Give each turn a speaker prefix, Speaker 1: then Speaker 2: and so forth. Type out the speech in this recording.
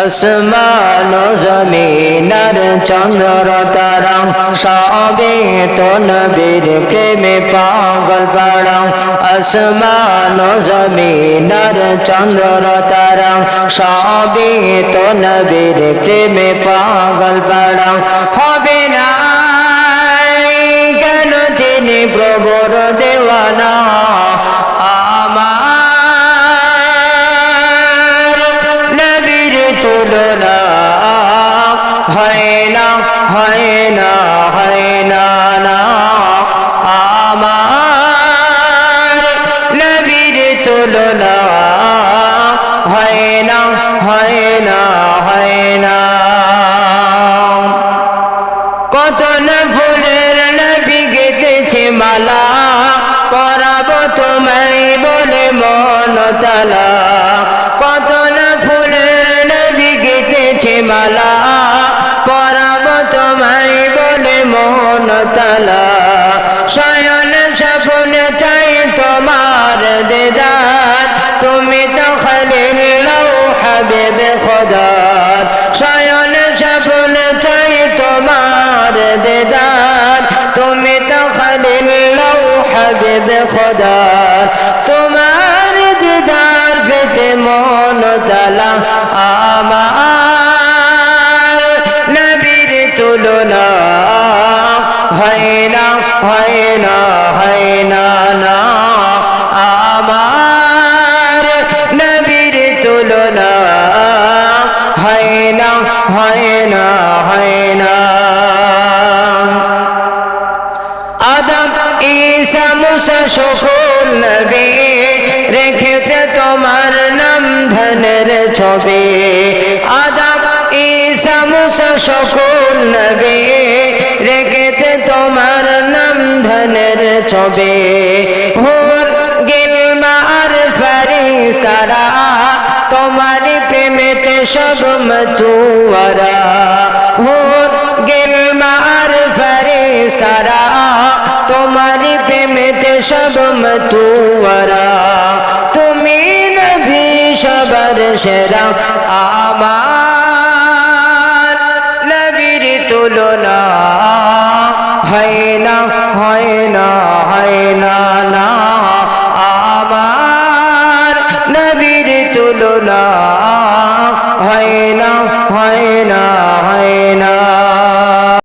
Speaker 1: আসমান ও জমিন আর চন্দ্র তারা সবে তো নবীর প্রেমে পাগল পাড়া। আসমান ও জমিন আর চন্দ্র তারা সবে তো নবীর প্রেমে পাগল পাড়া। হবে না কেন তিনি প্রভুর দেওয়ানা, তুলনা হয় না হয় না হয় না না। আমার নবীর তুলনা হয় না হয় না হয় না। কত না ফুলের নবী গেঁথেছে মালা, পরাবো তোমায় বলে মন তালা। কত না ফুলের নবী গেঁথেছে মালা, পরাবো তোমায় বলে মন তালা। শয়ন স্বপ্নে চাই তোমার দিদার, তুমি তো খলিল হাবিব খোদার। শয়ন স্বপ্নে চাই তোমার দিদার, তুমি তো খলিল হাবিব খোদার। তোমার দিদার পেতে মন তালা, আমার নবীর তুলনা হয় না হয় না হয় না না। আমার নবীর তুলনা হয় না হয় না হয় না। আদম ঈসা মুসা সকল নবী রেখেছে তোমার নাম ধনের ছবি। আদম ঈসা মুসা সকল নবী রেখেছে তোমার নাম ধনের ছবি। হুর গিলমা আর ফেরেশতারা তোমারি প্রেমেতে সব মতুয়ারা। হুর গিলমা আর ফেরেশতারা তোমারি প্রেমেতে সব মতুয়ারা। তুমি নবী সবার সেরা, আমার নবীর তুলনা হয় না হয় না হয় না না।